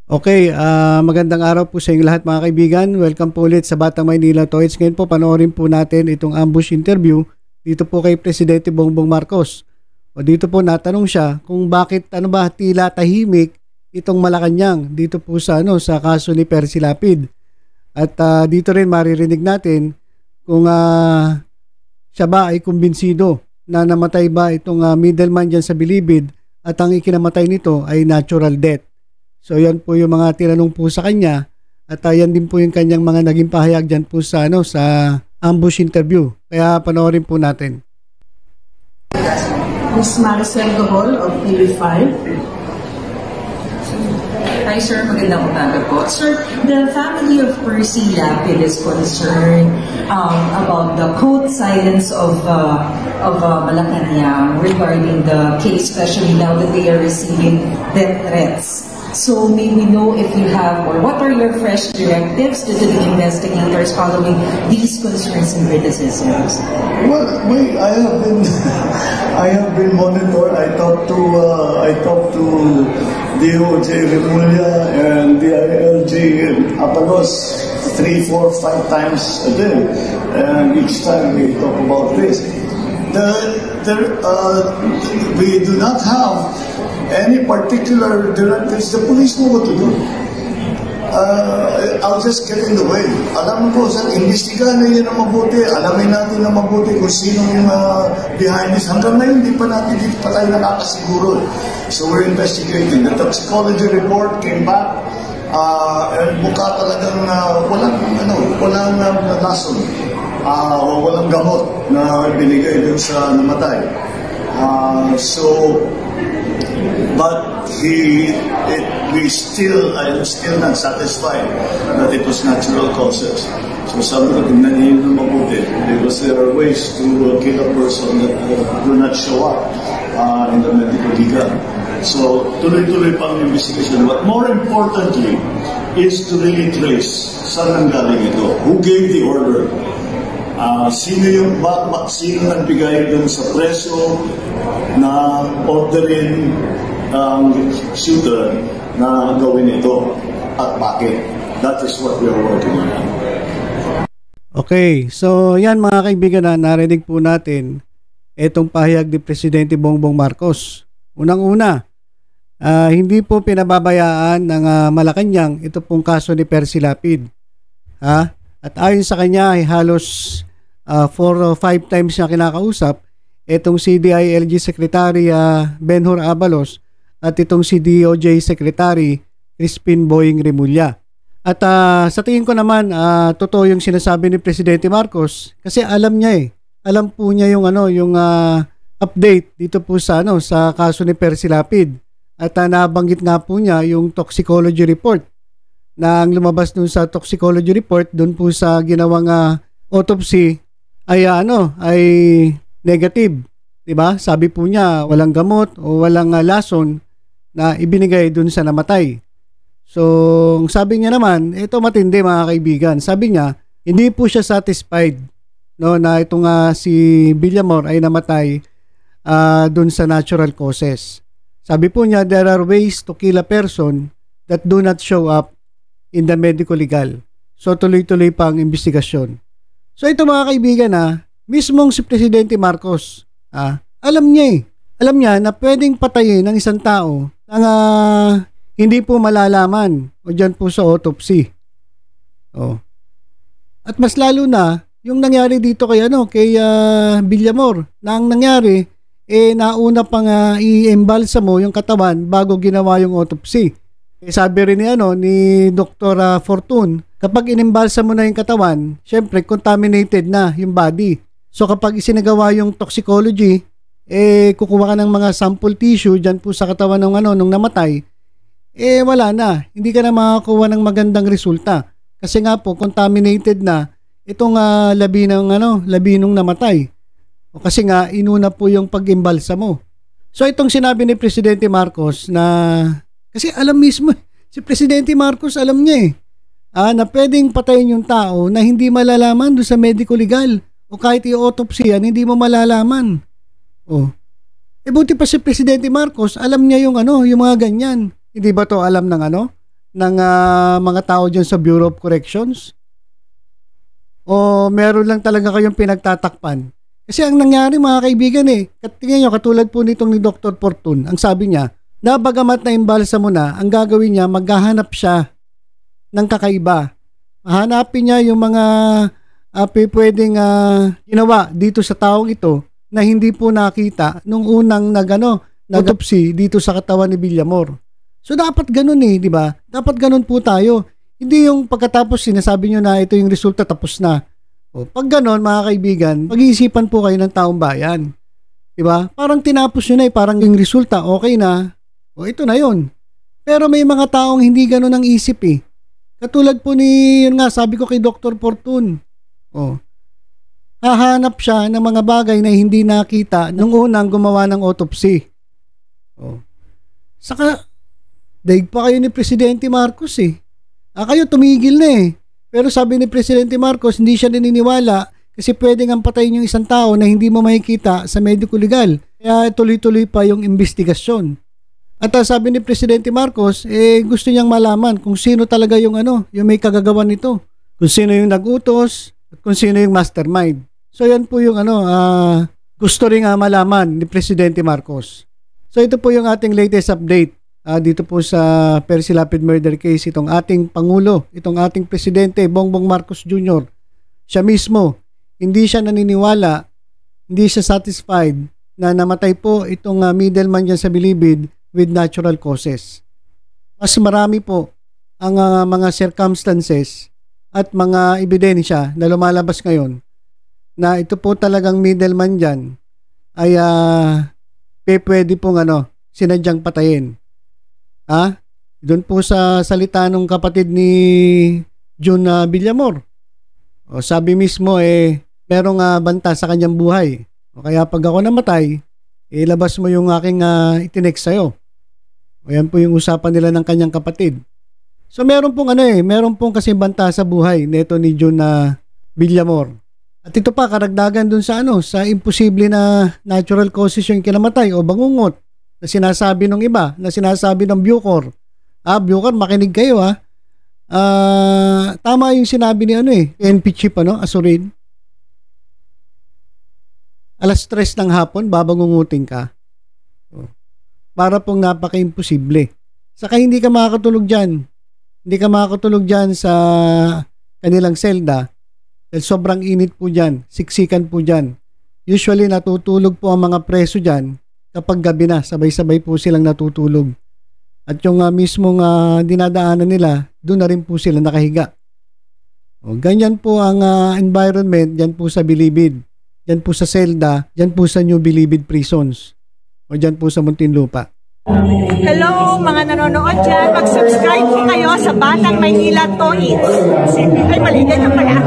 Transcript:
Okay, magandang araw po sa inyo lahat mga kaibigan. Welcome po ulit sa Batang Maynila Toys. Ngayon po panoorin po natin itong ambush interview dito po kay Presidente Bongbong Marcos. O dito po natanong siya kung bakit tila tahimik itong Malacanang dito po sa sa kaso ni Percy Lapid. At dito rin maririnig natin kung siya ba ay kumbinsido na namatay ba itong middleman dyan sa Bilibid at ang ikinamatay nito ay natural death. So yan po yung mga tinanong po sa kanya at yan din po yung kanyang mga naging pahayag dyan po sa, sa ambush interview. Kaya panoorin po natin. Ms. Maricel Gahol of TV5. Hi sir, magandang umaga po. Sir, the family of Percy Lapid is concerned about the code silence of Malacanang regarding the case, especially now that they are receiving death threats. So may we know if you have, or what are your fresh directives to the investigators following these concerns and criticisms? Well, I have been monitored. I talked to DOJ Remulla and DILG Apalos 3, 4, 5 times a day, and each time we talk about this. We do not have any particular directives. The police know what to do. I'll just get in the way. Alam mo po, imbestigahan na yan na mabuti. Alamin natin na mabuti kung sino yung behind this. Hanggang ngayon, di pa tayo nakakasiguro. So we're investigating. The toxicology report came back. And mukha talagang walang lason. Walang gamot na binigay dun sa namatay. But I am still not satisfied that it was natural causes. So sabi ko, tingnan niyo na mabuti because there are ways to kill a person that do not show up in the medical legal. So tuloy-tuloy pa ang investigation. But more importantly is to really trace saan ang galing ito. Who gave the order? Sino nagbigay dun sa preso na orderin shooter na gawin ito at bakit? That is what we are working on. Okay, so yan mga kaibigan na narinig po natin itong pahayag ni Presidente Bongbong Marcos. Unang-una, hindi po pinababayaan ng Malacanang ito pong kaso ni Percy Lapid. At ayon sa kanya ay halos 4 o 5 times niya kinakausap itong si DILG Secretary Benhur Abalos at itong si DOJ Secretary Crispin Boying Remulla. At sa tingin ko naman totoo yung sinasabi ni Presidente Marcos kasi alam niya alam po niya yung update dito po sa sa kaso ni Percy Lapid. At nabanggit nga po niya yung toxicology report na ang lumabas dun sa toxicology report dun po sa ginawang autopsy ay ay negative, 'di ba? Sabi po niya walang gamot o walang lason na ibinigay dun sa namatay. So, sabi niya naman, ito matindi mga kaibigan. Sabi niya, hindi po siya satisfied na itong si Villamor ay namatay dun sa natural causes. Sabi po niya, there are ways to kill a person that do not show up in the medical legal. So, tuloy-tuloy pa ang investigasyon. So, ito mga kaibigan mismong si Presidente Marcos, alam niya Alam niya na pwedeng patayin ng isang tao na hindi po malalaman o dyan po sa autopsy. At mas lalo na, yung nangyari dito kay Villamor, na ang nangyari, nauna pang i-embalsamo yung katawan bago ginawa yung autopsy. Sabi rin ni Dr. Fortune, kapag inimbalsamo na yung katawan, syempre contaminated na yung body. So kapag isinagawa yung toxicology, kukuha ka ng mga sample tissue dyan po sa katawan ng nung namatay, wala na. Hindi ka na makakuha ng magandang resulta. Kasi nga po, contaminated na itong labi nung namatay. O kasi nga, inuna po yung pag-imbalsamo. So itong sinabi ni Presidente Marcos na, kasi alam mismo, si Presidente Marcos alam niya na pwedeng patayin yung tao na hindi malalaman doon sa medical legal. O kahit i-autopsy yan, hindi mo malalaman. Buti pa si Presidente Marcos, alam niya yung mga ganyan. Hindi ba to alam ng ng mga tao dyan sa Bureau of Corrections? O meron lang talaga kayong pinagtatakpan? Kasi ang nangyari mga kaibigan tingnan nyo, katulad po nitong ni Dr. Fortun, ang sabi niya, na bagamat na imbalsa mo na, ang gagawin niya, maghahanap siya ng kakaiba. Hanapin niya yung mga pwedeng ginawa dito sa taong ito na hindi po nakita nung unang nag-autopsy dito sa katawan ni Villamor. So dapat ganun di ba? Dapat ganun po tayo. Hindi yung pagkatapos sinasabi nyo na ito yung resulta tapos na. Pag ganun mga kaibigan, pag-iisipan po kayo ng taong bayan. Di ba? Parang tinapos nyo na parang yung resulta okay na. Ito na yun. Pero may mga taong hindi ganun ang isip Katulad po yun nga, sabi ko kay Dr. Fortun. Hahanap siya ng mga bagay na hindi nakita nung unang gumawa ng autopsy. Saka, daig pa kayo ni Presidente Marcos kayo tumigil na Pero sabi ni Presidente Marcos, hindi siya naniniwala kasi pwedeng ang patayin yung isang tao na hindi mo makikita sa medico legal. Kaya tuloy-tuloy pa yung investigasyon. At sabi ni Presidente Marcos, gusto niyang malaman kung sino talaga yung yung may kagagawan nito. Kung sino yung nag-utos at kung sino yung mastermind. So yan po yung gusto rin malaman ni Presidente Marcos. So ito po yung ating latest update. Dito po sa Percy Lapid murder case, itong ating Pangulo, itong ating Presidente Bongbong Marcos Jr. Siya mismo, hindi siya naniniwala, hindi siya satisfied na namatay po itong middleman dyan sa Bilibid with natural causes. Mas marami po ang mga circumstances at mga ebidensya na lumalabas ngayon na ito po talagang middleman dyan ay pwede pong sinadyang patayin. Doon po sa salita ng kapatid ni June Villamor. Sabi mismo merong banta sa kanyang buhay. Kaya pag ako namatay, ilabas mo yung aking itinext sa'yo. Yan po yung usapan nila ng kanyang kapatid. So meron pong meron pong kasi banta sa buhay neto ni June Villamor. At ito pa karagdagan dun sa sa imposible na natural causes yung kinamatay o bangungot. Na sinasabi ng iba, na sinasabi ng Bucor. Bucor, makinig kayo tama yung sinabi ni PNP Chief Asurin. Alas 3 ng hapon, babangungutin ka. Para pong napaka-imposible. Saka hindi ka makakatulog dyan. Hindi ka makakatulog dyan sa kanilang selda. Dahil sobrang init po dyan. Siksikan po dyan. Usually natutulog po ang mga preso dyan. Kapag gabi na, sabay-sabay po silang natutulog. At yung mismong dinadaanan nila, doon na rin po sila nakahiga. Ganyan po ang environment dyan po sa Bilibid. Dyan po sa Selda, dyan po sa New Bilibid Prisons. O dyan po sa Muntinlupa. Hello mga nanonood dyan, mag-subscribe po kayo sa Batang Maynila Toys. Ay, mali, ganyan pala.